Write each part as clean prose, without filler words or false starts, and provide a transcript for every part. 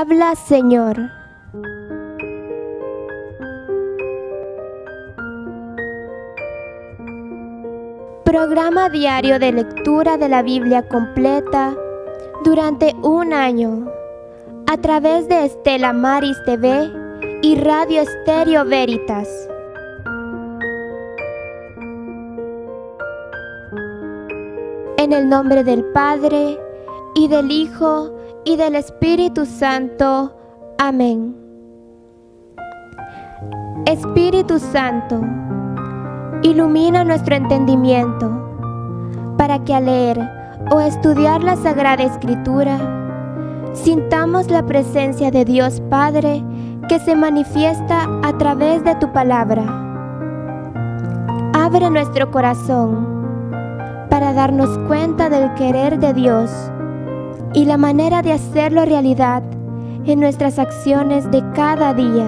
Habla, Señor. Programa diario de lectura de la Biblia completa durante un año a través de Estela Maris TV y Radio Estéreo Veritas. En el nombre del Padre, y del Hijo, y del Espíritu Santo. Amén. Espíritu Santo, ilumina nuestro entendimiento, para que al leer o estudiar la Sagrada Escritura, sintamos la presencia de Dios Padre que se manifiesta a través de tu palabra. Abre nuestro corazón para darnos cuenta del querer de Dios y la manera de hacerlo realidad en nuestras acciones de cada día.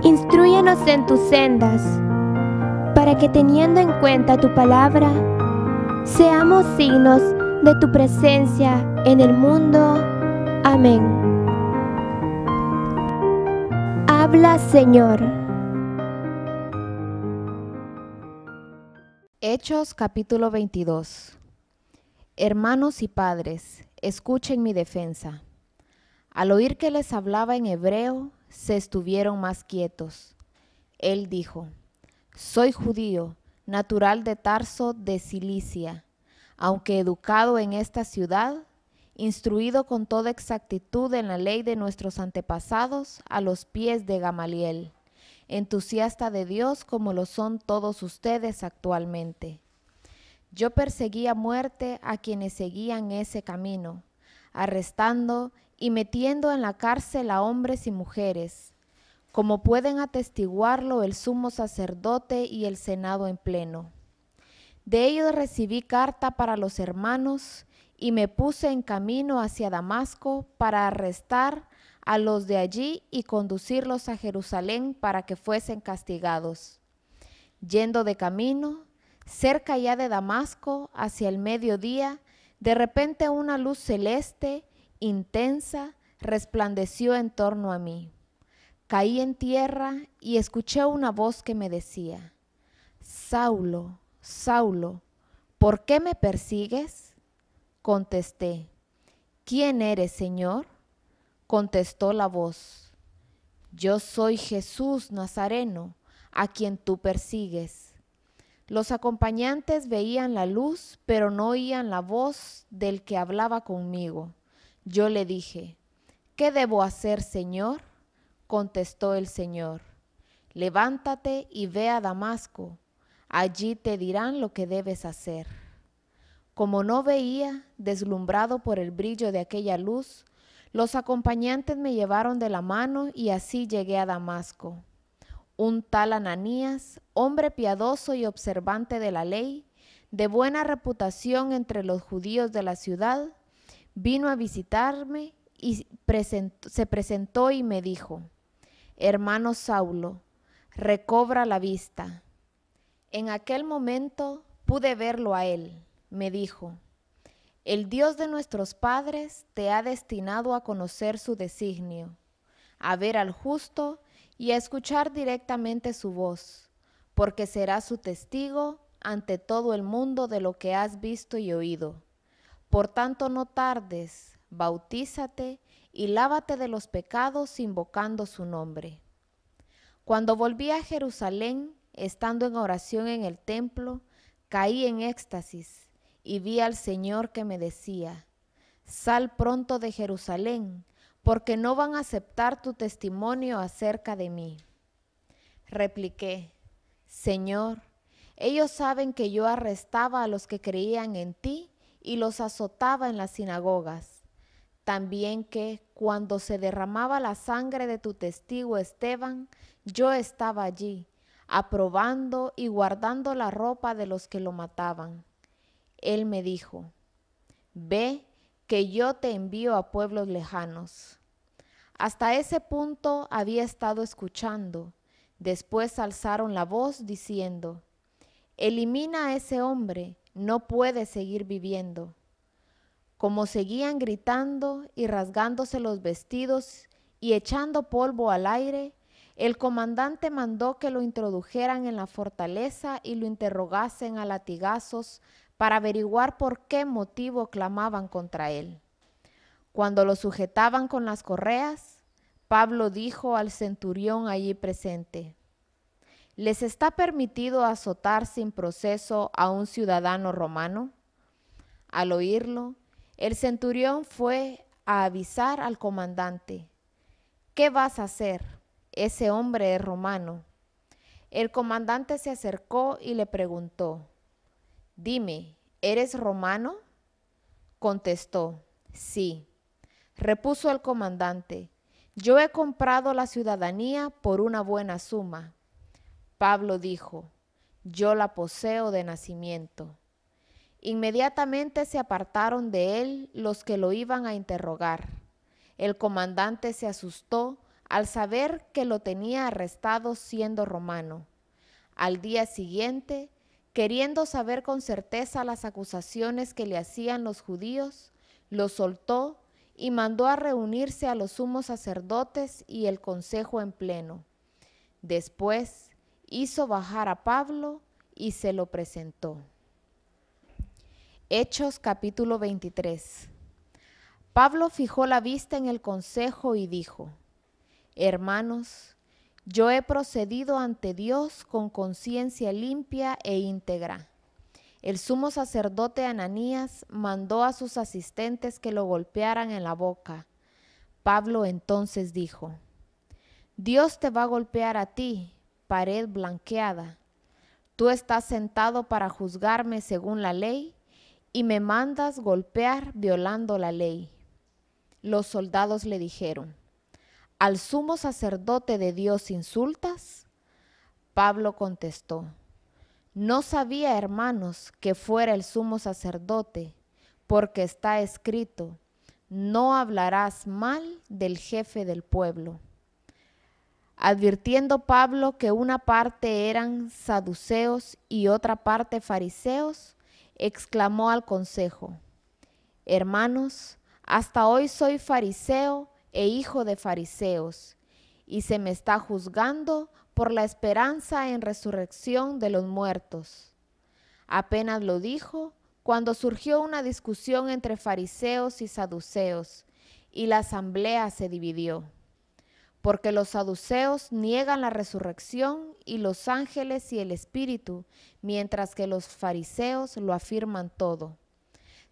Instrúyenos en tus sendas, para que teniendo en cuenta tu palabra, seamos signos de tu presencia en el mundo. Amén. Habla, Señor. Hechos capítulo 22. Hermanos y padres, escuchen mi defensa. Al oír que les hablaba en hebreo, se estuvieron más quietos. Él dijo: soy judío, natural de Tarso de Cilicia, aunque educado en esta ciudad, instruido con toda exactitud en la ley de nuestros antepasados a los pies de Gamaliel, entusiasta de Dios como lo son todos ustedes actualmente. Yo perseguí a muerte a quienes seguían ese camino, arrestando y metiendo en la cárcel a hombres y mujeres, como pueden atestiguarlo el sumo sacerdote y el senado en pleno. De ellos recibí carta para los hermanos y me puse en camino hacia Damasco para arrestar a los de allí y conducirlos a Jerusalén para que fuesen castigados. Yendo de camino, cerca ya de Damasco, hacia el mediodía, de repente una luz celeste, intensa, resplandeció en torno a mí. Caí en tierra y escuché una voz que me decía: Saulo, Saulo, ¿por qué me persigues? Contesté: ¿quién eres, Señor? Contestó la voz: yo soy Jesús Nazareno, a quien tú persigues. Los acompañantes veían la luz, pero no oían la voz del que hablaba conmigo. Yo le dije: ¿qué debo hacer, Señor? Contestó el Señor: levántate y ve a Damasco, allí te dirán lo que debes hacer. Como no veía, deslumbrado por el brillo de aquella luz, los acompañantes me llevaron de la mano y así llegué a Damasco. Un tal Ananías, hombre piadoso y observante de la ley, de buena reputación entre los judíos de la ciudad, vino a visitarme y se presentó y me dijo: hermano Saulo, recobra la vista. En aquel momento pude verlo a él. Me dijo: el Dios de nuestros padres te ha destinado a conocer su designio, a ver al justo y a escuchar directamente su voz, porque serás su testigo ante todo el mundo de lo que has visto y oído. Por tanto, no tardes, bautízate y lávate de los pecados invocando su nombre. Cuando volví a Jerusalén, estando en oración en el templo, caí en éxtasis y vi al Señor que me decía: sal pronto de Jerusalén, porque no van a aceptar tu testimonio acerca de mí. Repliqué: Señor, ellos saben que yo arrestaba a los que creían en ti y los azotaba en las sinagogas. También que, cuando se derramaba la sangre de tu testigo Esteban, yo estaba allí, aprobando y guardando la ropa de los que lo mataban. Él me dijo: ve, que yo te envío a pueblos lejanos. Hasta ese punto había estado escuchando. Después alzaron la voz diciendo: elimina a ese hombre, no puede seguir viviendo. Como seguían gritando y rasgándose los vestidos y echando polvo al aire, el comandante mandó que lo introdujeran en la fortaleza y lo interrogasen a latigazos para averiguar por qué motivo clamaban contra él. Cuando lo sujetaban con las correas, Pablo dijo al centurión allí presente: ¿les está permitido azotar sin proceso a un ciudadano romano? Al oírlo, el centurión fue a avisar al comandante: ¿qué vas a hacer? Ese hombre es romano. El comandante se acercó y le preguntó: dime, ¿eres romano? Contestó: sí. Repuso el comandante: yo he comprado la ciudadanía por una buena suma. Pablo dijo: yo la poseo de nacimiento. Inmediatamente se apartaron de él los que lo iban a interrogar. El comandante se asustó al saber que lo tenía arrestado siendo romano. Al día siguiente, queriendo saber con certeza las acusaciones que le hacían los judíos, lo soltó y mandó a reunirse a los sumos sacerdotes y el consejo en pleno. Después hizo bajar a Pablo y se lo presentó. Hechos capítulo 23. Pablo fijó la vista en el consejo y dijo: hermanos, yo he procedido ante Dios con conciencia limpia e íntegra. El sumo sacerdote Ananías mandó a sus asistentes que lo golpearan en la boca. Pablo entonces dijo: Dios te va a golpear a ti, pared blanqueada. Tú estás sentado para juzgarme según la ley y me mandas golpear violando la ley. Los soldados le dijeron: ¿al sumo sacerdote de Dios insultas? Pablo contestó: no sabía, hermanos, que fuera el sumo sacerdote, porque está escrito: no hablarás mal del jefe del pueblo. Advirtiendo Pablo que una parte eran saduceos y otra parte fariseos, exclamó al consejo: hermanos, hasta hoy soy fariseo e hijo de fariseos, y se me está juzgando por la esperanza en resurrección de los muertos. Apenas lo dijo cuando surgió una discusión entre fariseos y saduceos, y la asamblea se dividió. Porque los saduceos niegan la resurrección y los ángeles y el espíritu, mientras que los fariseos lo afirman todo.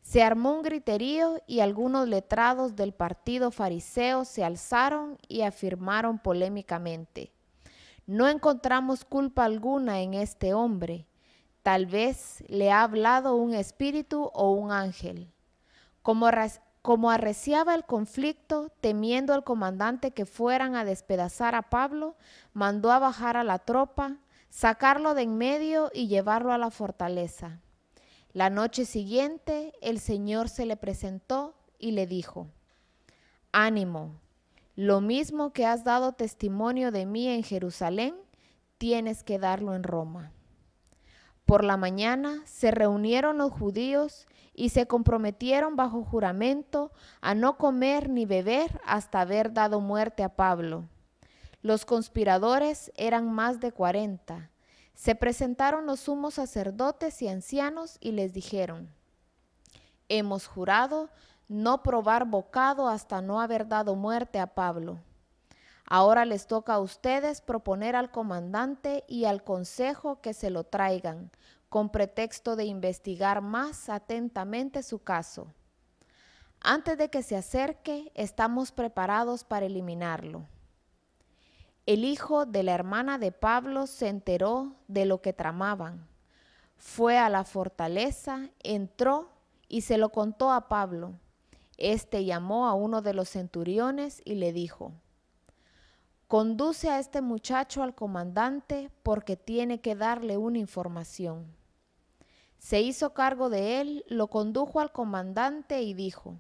Se armó un griterío y algunos letrados del partido fariseo se alzaron y afirmaron polémicamente: no encontramos culpa alguna en este hombre. Tal vez le ha hablado un espíritu o un ángel. Como arreciaba el conflicto, temiendo el comandante que fueran a despedazar a Pablo, mandó a bajar a la tropa, sacarlo de en medio y llevarlo a la fortaleza. La noche siguiente, el Señor se le presentó y le dijo: ánimo, lo mismo que has dado testimonio de mí en Jerusalén, tienes que darlo en Roma. Por la mañana se reunieron los judíos y se comprometieron bajo juramento a no comer ni beber hasta haber dado muerte a Pablo. Los conspiradores eran más de 40. Se presentaron los sumos sacerdotes y ancianos y les dijeron: hemos jurado no probar bocado hasta no haber dado muerte a Pablo. Ahora les toca a ustedes proponer al comandante y al consejo que se lo traigan, con pretexto de investigar más atentamente su caso. Antes de que se acerque, estamos preparados para eliminarlo. El hijo de la hermana de Pablo se enteró de lo que tramaban. Fue a la fortaleza, entró y se lo contó a Pablo. Este llamó a uno de los centuriones y le dijo: conduce a este muchacho al comandante porque tiene que darle una información. Se hizo cargo de él, lo condujo al comandante y dijo: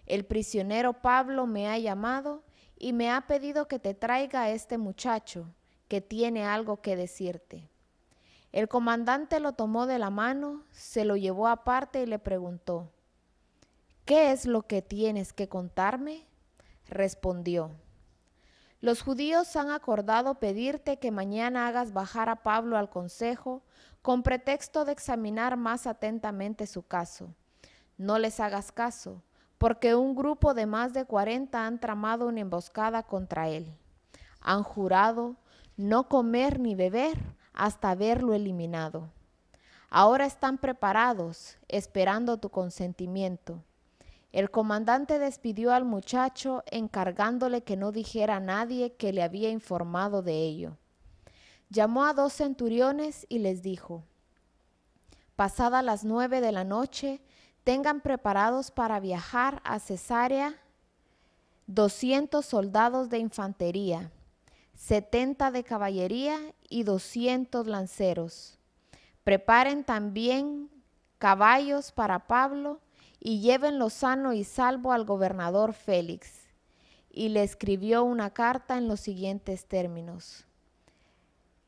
el prisionero Pablo me ha llamado y me ha pedido que te traiga a este muchacho, que tiene algo que decirte. El comandante lo tomó de la mano, se lo llevó aparte y le preguntó: ¿qué es lo que tienes que contarme? Respondió: los judíos han acordado pedirte que mañana hagas bajar a Pablo al consejo con pretexto de examinar más atentamente su caso. No les hagas caso, porque un grupo de más de 40 han tramado una emboscada contra él. Han jurado no comer ni beber hasta haberlo eliminado. Ahora están preparados, esperando tu consentimiento. El comandante despidió al muchacho, encargándole que no dijera a nadie que le había informado de ello. Llamó a 2 centuriones y les dijo: pasadas las 9 de la noche, tengan preparados para viajar a Cesarea 200 soldados de infantería, 70 de caballería y 200 lanceros. Preparen también caballos para Pablo y llévenlo sano y salvo al gobernador Félix. Y le escribió una carta en los siguientes términos: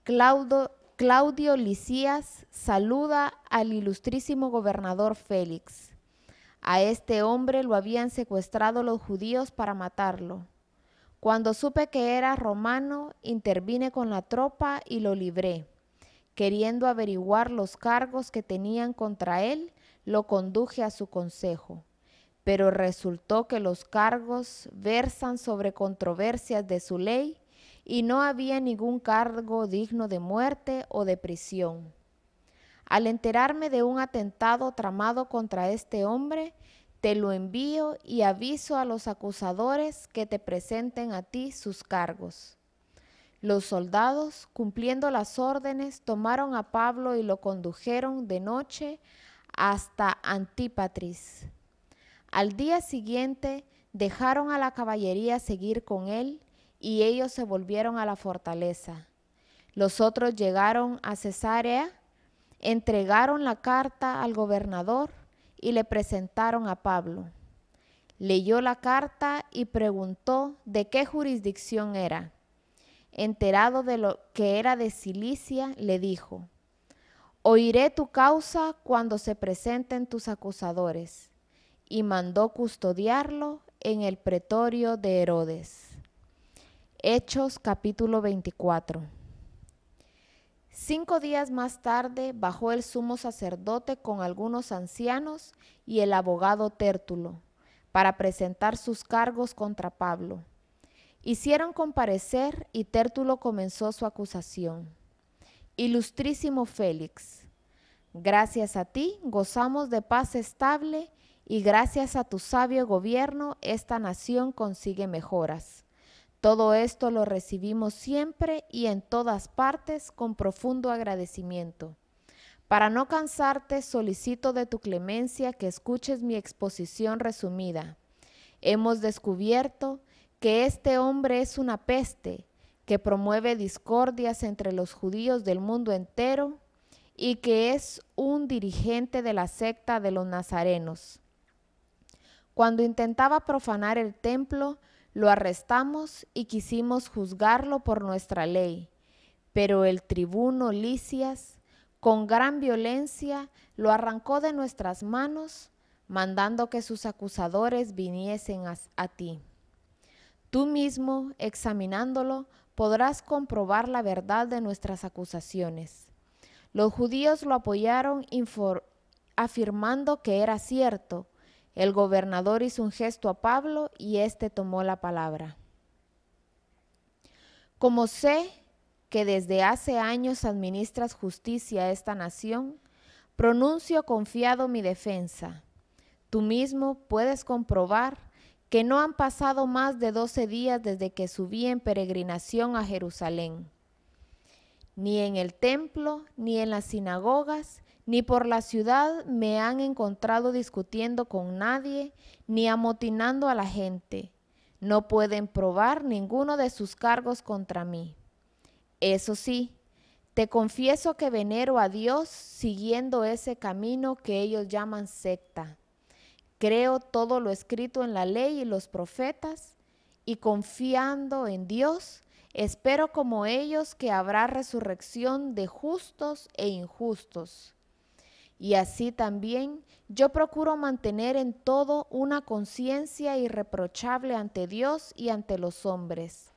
Claudio Lisias saluda al ilustrísimo gobernador Félix. A este hombre lo habían secuestrado los judíos para matarlo. Cuando supe que era romano, intervine con la tropa y lo libré. Queriendo averiguar los cargos que tenían contra él, lo conduje a su consejo. Pero resultó que los cargos versan sobre controversias de su ley y no había ningún cargo digno de muerte o de prisión. Al enterarme de un atentado tramado contra este hombre, te lo envío y aviso a los acusadores que te presenten a ti sus cargos. Los soldados, cumpliendo las órdenes, tomaron a Pablo y lo condujeron de noche hasta Antípatris. Al día siguiente dejaron a la caballería seguir con él y ellos se volvieron a la fortaleza. Los otros llegaron a Cesarea, entregaron la carta al gobernador y le presentaron a Pablo. Leyó la carta y preguntó de qué jurisdicción era. Enterado de lo que era de Cilicia, le dijo: oiré tu causa cuando se presenten tus acusadores. Y mandó custodiarlo en el pretorio de Herodes. Hechos capítulo 24. 5 días más tarde bajó el sumo sacerdote con algunos ancianos y el abogado Tértulo para presentar sus cargos contra Pablo. Hicieron comparecer y Tértulo comenzó su acusación. Ilustrísimo Félix, gracias a ti gozamos de paz estable y gracias a tu sabio gobierno esta nación consigue mejoras. Todo esto lo recibimos siempre y en todas partes con profundo agradecimiento. Para no cansarte, solicito de tu clemencia que escuches mi exposición resumida. Hemos descubierto que este hombre es una peste que promueve discordias entre los judíos del mundo entero y que es un dirigente de la secta de los nazarenos. Cuando intentaba profanar el templo, lo arrestamos y quisimos juzgarlo por nuestra ley, pero el tribuno Lisias, con gran violencia, lo arrancó de nuestras manos, mandando que sus acusadores viniesen a ti. Tú mismo, examinándolo, podrás comprobar la verdad de nuestras acusaciones. Los judíos lo apoyaron afirmando que era cierto. El gobernador hizo un gesto a Pablo y éste tomó la palabra. Como sé que desde hace años administras justicia a esta nación, pronuncio confiado mi defensa. Tú mismo puedes comprobar que no han pasado más de 12 días desde que subí en peregrinación a Jerusalén. Ni en el templo, ni en las sinagogas, ni por la ciudad me han encontrado discutiendo con nadie, ni amotinando a la gente. No pueden probar ninguno de sus cargos contra mí. Eso sí, te confieso que venero a Dios siguiendo ese camino que ellos llaman secta. Creo todo lo escrito en la ley y los profetas, y confiando en Dios, espero como ellos que habrá resurrección de justos e injustos. y así también yo procuro mantener en todo una conciencia irreprochable ante Dios y ante los hombres.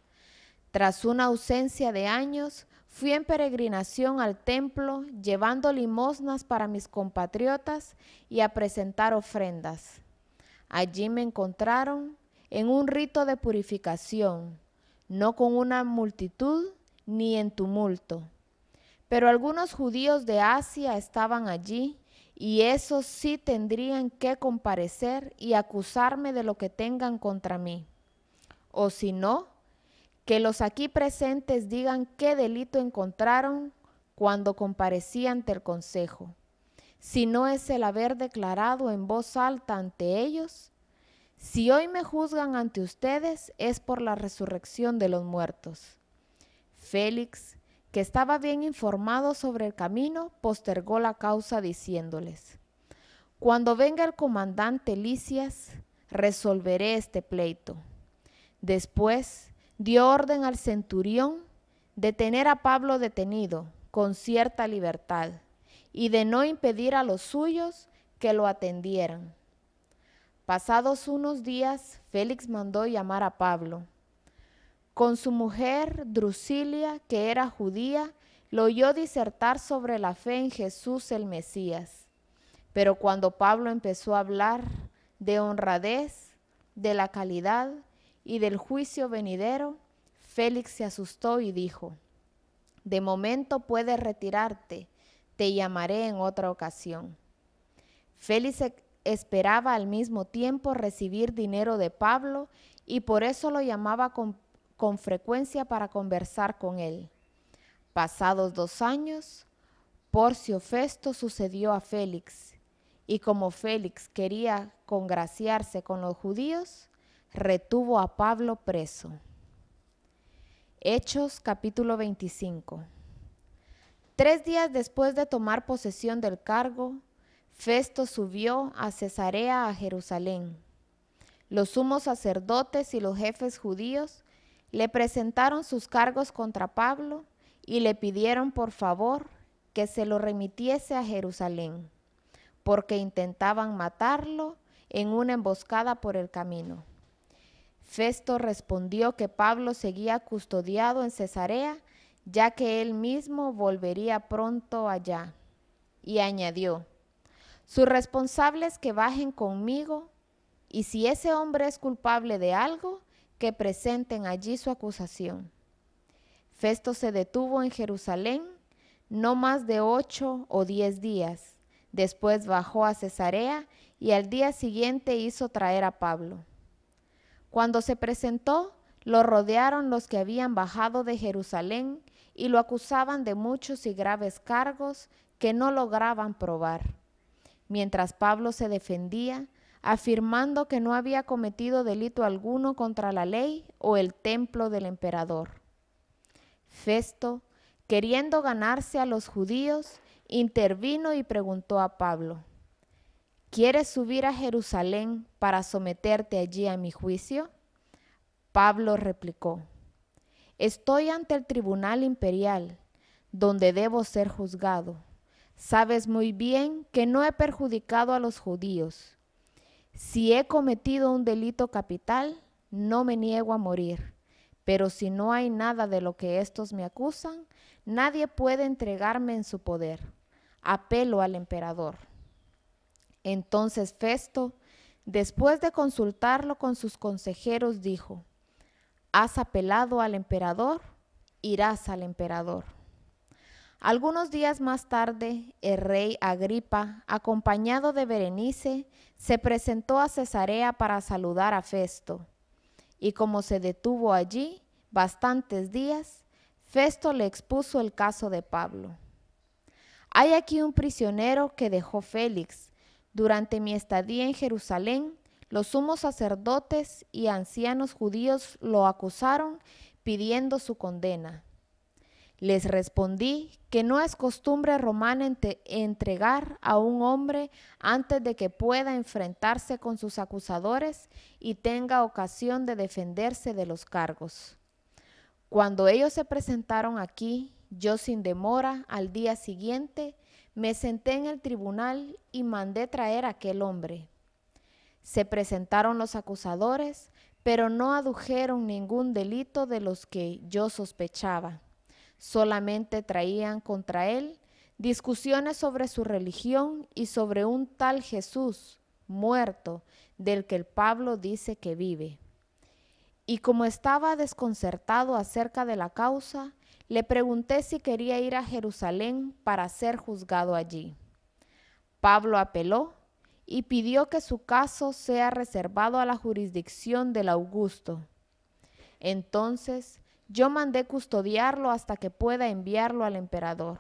Tras una ausencia de años, fui en peregrinación al templo, llevando limosnas para mis compatriotas y a presentar ofrendas. Allí me encontraron en un rito de purificación, no con una multitud ni en tumulto. Pero algunos judíos de Asia estaban allí, y esos sí tendrían que comparecer y acusarme de lo que tengan contra mí. O si no, que los aquí presentes digan qué delito encontraron cuando comparecí ante el consejo. Si no es el haber declarado en voz alta ante ellos, si hoy me juzgan ante ustedes es por la resurrección de los muertos. Félix, que estaba bien informado sobre el camino, postergó la causa diciéndoles: cuando venga el comandante Lisias, resolveré este pleito. Después dio orden al centurión de tener a Pablo detenido con cierta libertad y de no impedir a los suyos que lo atendieran. Pasados unos días, Félix mandó llamar a Pablo. Con su mujer Drusilia, que era judía, lo oyó disertar sobre la fe en Jesús el Mesías. Pero cuando Pablo empezó a hablar de honradez, de la calidad y del juicio venidero, Félix se asustó y dijo: de momento puedes retirarte, te llamaré en otra ocasión. Félix esperaba al mismo tiempo recibir dinero de Pablo y por eso lo llamaba con frecuencia para conversar con él. Pasados 2 años, Porcio Festo sucedió a Félix, y como Félix quería congraciarse con los judíos, retuvo a Pablo preso. Hechos capítulo 25. 3 días después de tomar posesión del cargo, Festo subió a Cesarea a Jerusalén. Los sumos sacerdotes y los jefes judíos le presentaron sus cargos contra Pablo y le pidieron por favor que se lo remitiese a Jerusalén, porque intentaban matarlo en una emboscada por el camino. Festo respondió que Pablo seguía custodiado en Cesarea, ya que él mismo volvería pronto allá, y añadió: sus responsables que bajen conmigo, y si ese hombre es culpable de algo, que presenten allí su acusación. Festo se detuvo en Jerusalén no más de 8 o 10 días. Después bajó a Cesarea y al día siguiente hizo traer a Pablo. Cuando se presentó, lo rodearon los que habían bajado de Jerusalén y lo acusaban de muchos y graves cargos que no lograban probar. Mientras Pablo se defendía, afirmando que no había cometido delito alguno contra la ley o el templo del emperador. Festo, queriendo ganarse a los judíos, intervino y preguntó a Pablo: ¿quieres subir a Jerusalén para someterte allí a mi juicio? Pablo replicó: estoy ante el tribunal imperial, donde debo ser juzgado. Sabes muy bien que no he perjudicado a los judíos. Si he cometido un delito capital, no me niego a morir. Pero si no hay nada de lo que estos me acusan, nadie puede entregarme en su poder. Apelo al emperador. Entonces Festo, después de consultarlo con sus consejeros, dijo: ¿has apelado al emperador? Irás al emperador. Algunos días más tarde, el rey Agripa, acompañado de Berenice, se presentó a Cesarea para saludar a Festo. Y como se detuvo allí bastantes días, Festo le expuso el caso de Pablo. Hay aquí un prisionero que dejó Félix. Durante mi estadía en Jerusalén, los sumos sacerdotes y ancianos judíos lo acusaron pidiendo su condena. Les respondí que no es costumbre romana entregar a un hombre antes de que pueda enfrentarse con sus acusadores y tenga ocasión de defenderse de los cargos. Cuando ellos se presentaron aquí, yo sin demora, al día siguiente, Me senté en el tribunal y mandé traer a aquel hombre. Se presentaron los acusadores, pero no adujeron ningún delito de los que yo sospechaba. Solamente traían contra él discusiones sobre su religión y sobre un tal Jesús muerto, del que el Pablo dice que vive. Y como estaba desconcertado acerca de la causa, le pregunté si quería ir a Jerusalén para ser juzgado allí. Pablo apeló y pidió que su caso sea reservado a la jurisdicción del Augusto. Entonces yo mandé custodiarlo hasta que pueda enviarlo al emperador.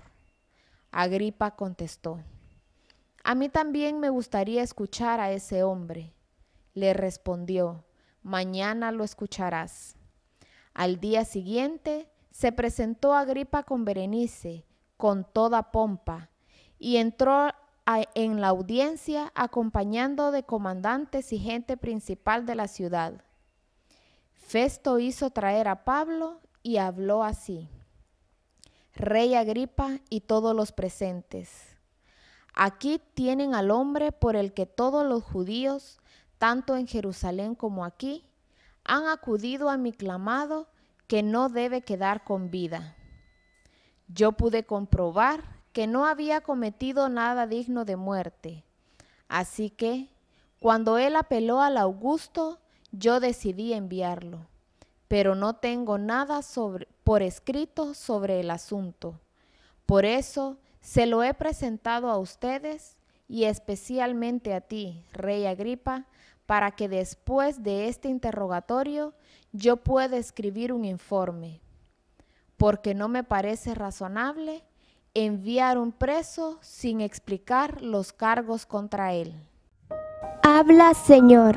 Agripa contestó: a mí también me gustaría escuchar a ese hombre. Le respondió: mañana lo escucharás. Al día siguiente se presentó Agripa con Berenice, con toda pompa, y entró en la audiencia acompañado de comandantes y gente principal de la ciudad. Festo hizo traer a Pablo y habló así: Rey Agripa y todos los presentes, aquí tienen al hombre por el que todos los judíos, tanto en Jerusalén como aquí, han acudido a mi clamado que no debe quedar con vida. Yo pude comprobar que no había cometido nada digno de muerte. Así que, cuando él apeló al Augusto, yo decidí enviarlo. Pero no tengo nada por escrito sobre el asunto. Por eso se lo he presentado a ustedes y especialmente a ti, Rey Agripa, para que después de este interrogatorio yo pueda escribir un informe. Porque no me parece razonable enviar un preso sin explicar los cargos contra él. Habla, Señor.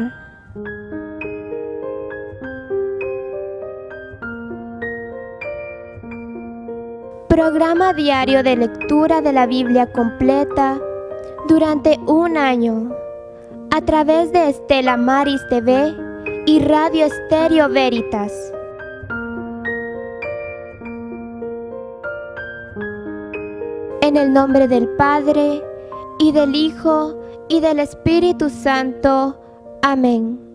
Programa diario de lectura de la Biblia completa durante un año a través de Estela Maris TV y Radio Estéreo Veritas. En el nombre del Padre, y del Hijo, y del Espíritu Santo. Amén.